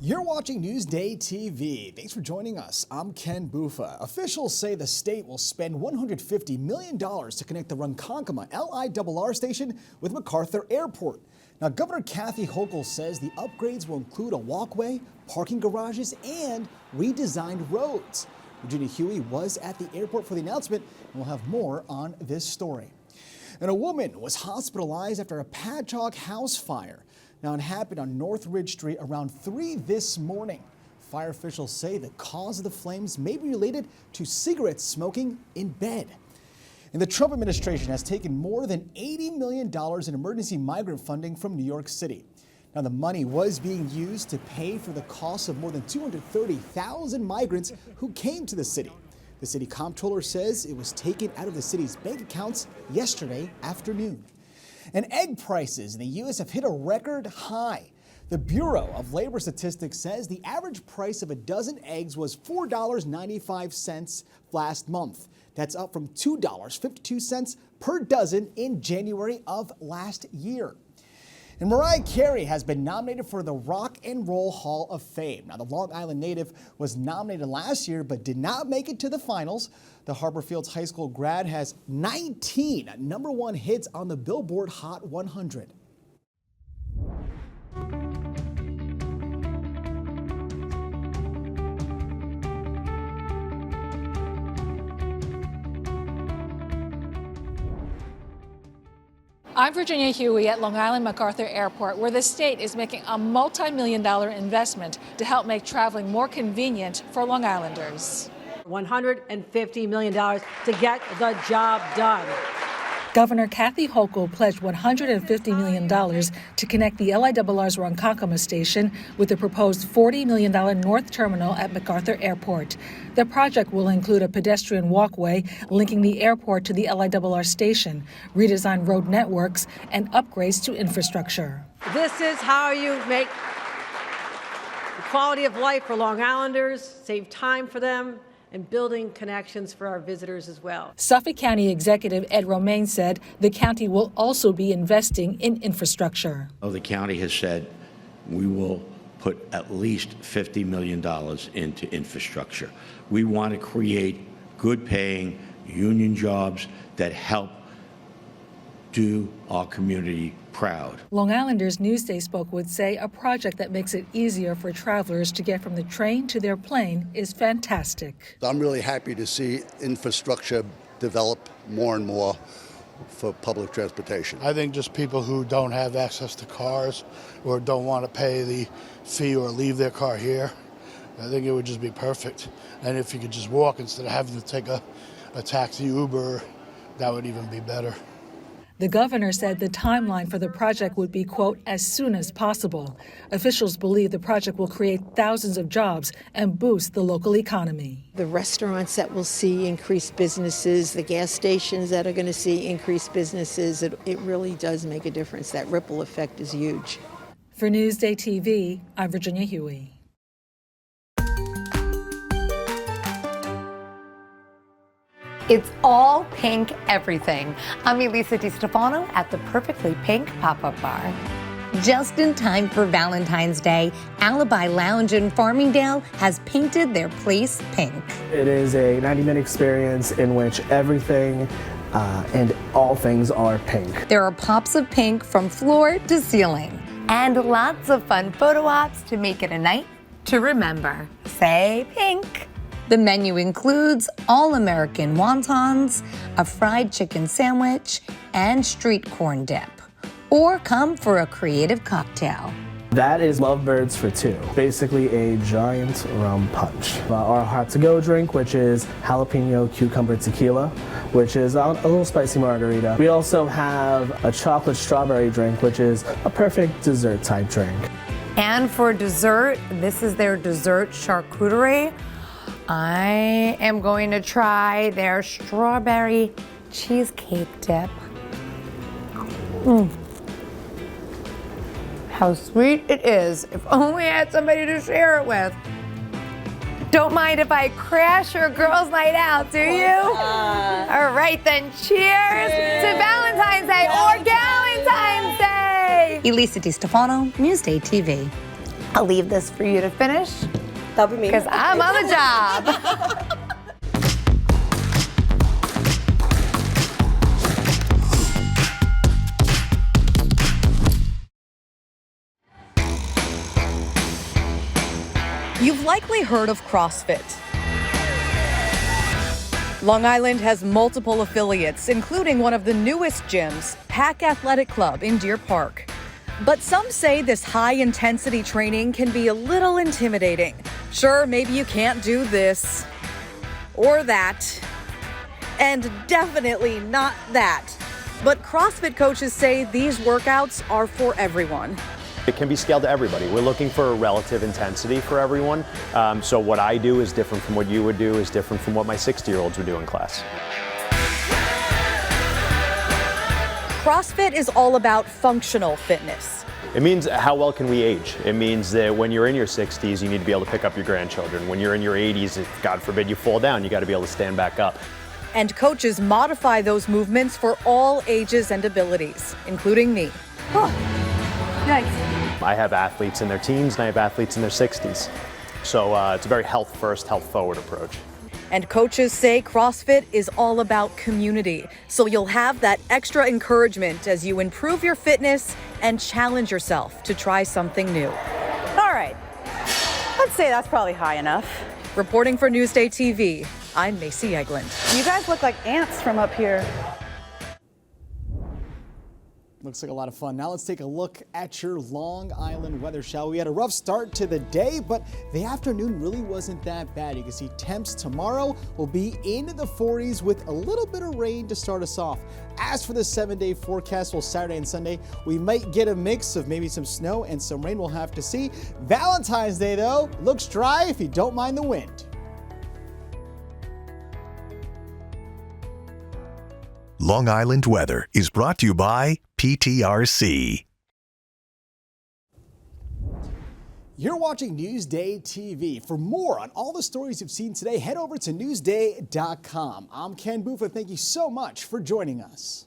You're watching Newsday TV. Thanks for joining us. I'm Ken Bufa. Officials say the state will spend $150 million to connect the Ronkonkoma LIRR station with MacArthur Airport. Now, Governor Kathy Hochul says the upgrades will include a walkway, parking garages, and redesigned roads. Virginia Huey was at the airport for the announcement, and we'll have more on this story. And a woman was hospitalized after a Patchogue house fire. Now, it happened on North Ridge Street around 3 this morning. Fire officials say the cause of the flames may be related to cigarette smoking in bed. And the Trump administration has taken more than $80 million in emergency migrant funding from New York City. Now, the money was being used to pay for the cost of more than 230,000 migrants who came to the city. The city comptroller says it was taken out of the city's bank accounts yesterday afternoon. And egg prices in the U.S. have hit a record high. The Bureau of Labor Statistics says the average price of a dozen eggs was $4.95 last month. That's up from $2.52 per dozen in January of last year. And Mariah Carey has been nominated for the Rock and Roll Hall of Fame. Now, the Long Island native was nominated last year but did not make it to the finals. The Harbor Fields High School grad has 19 #1 hits on the Billboard Hot 100. I'm Virginia Huey at Long Island MacArthur Airport, where the state is making a multi-million-dollar investment to help make traveling more convenient for Long Islanders. $150 million to get the job done. Governor Kathy Hochul pledged $150 million to connect the LIRR's Ronkonkoma station with the proposed $40 million North Terminal at MacArthur Airport. The project will include a pedestrian walkway linking the airport to the LIRR station, redesigned road networks, and upgrades to infrastructure. This is how you make the quality of life for Long Islanders, save time for them, and building connections for our visitors as well. Suffolk County Executive Ed Romaine said the county will also be investing in infrastructure. The county has said we will put at least $50 million into infrastructure. We want to create good-paying union jobs that help do our community proud. Long Islanders Newsday spoke with say a project that makes it easier for travelers to get from the train to their plane is fantastic. I'm really happy to see infrastructure develop more and more for public transportation. I think just people who don't have access to cars or don't want to pay the fee or leave their car here, I think it would just be perfect. And if you could just walk instead of having to take a taxi, Uber, that would even be better. The governor said the timeline for the project would be, quote, as soon as possible. Officials believe the project will create thousands of jobs and boost the local economy. The restaurants that will see increased businesses, the gas stations that are going to see increased businesses, it really does make a difference. That ripple effect is huge. For Newsday TV, I'm Virginia Huey. It's all pink everything. I'm Elisa DiStefano at the Perfectly Pink Pop-Up Bar. Just in time for Valentine's Day, Alibi Lounge in Farmingdale has painted their place pink. It is a 90-minute experience in which everything and all things are pink. There are pops of pink from floor to ceiling and lots of fun photo ops to make it a night to remember. Say pink. The menu includes all-American wontons, a fried chicken sandwich, and street corn dip. Or come for a creative cocktail. That is Lovebirds for two, basically a giant rum punch. Our hot-to-go drink, which is jalapeno cucumber tequila, which is a little spicy margarita. We also have a chocolate strawberry drink, which is a perfect dessert type drink. And for dessert, this is their dessert charcuterie. I am going to try their strawberry cheesecake dip. How sweet it is. If only I had somebody to share it with. Don't mind if I crash your girls' night out, do you? All right then, cheers to Valentine's Day or Galentine's Day. Elisa DiStefano, Newsday TV. I'll leave this for you to finish. That'll be me. Because I'm on the job. You've likely heard of CrossFit. Long Island has multiple affiliates, including one of the newest gyms, Pack Athletic Club in Deer Park. But some say this high-intensity training can be a little intimidating. Sure, maybe you can't do this or that, and definitely not that. But CrossFit coaches say these workouts are for everyone. It can be scaled to everybody. We're looking for a relative intensity for everyone. So what I do is different from what you would do, is different from what my 60-year-olds would do in class. CrossFit is all about functional fitness. It means how well can we age? It means that when you're in your 60s, you need to be able to pick up your grandchildren. When you're in your 80s, if God forbid you fall down, you got to be able to stand back up. And coaches modify those movements for all ages and abilities, including me. Oh, yikes. I have athletes in their teens and I have athletes in their 60s. So it's a very health-first, health-forward approach. And coaches say CrossFit is all about community. So you'll have that extra encouragement as you improve your fitness and challenge yourself to try something new. All right. I'd say that's probably high enough. Reporting for NewsdayTV, I'm Macy Eglin. You guys look like ants from up here. Looks like a lot of fun. Now let's take a look at your Long Island weather, shall we? We had a rough start to the day, but the afternoon really wasn't that bad. You can see temps tomorrow will be into the 40s with a little bit of rain to start us off. As for the 7-day forecast, well, Saturday and Sunday, we might get a mix of maybe some snow and some rain. We'll have to see. Valentine's Day, though, looks dry if you don't mind the wind. Long Island weather is brought to you by PTRC. You're watching Newsday TV. For more on all the stories you've seen today, head over to Newsday.com. I'm Ken Buffa. Thank you so much for joining us.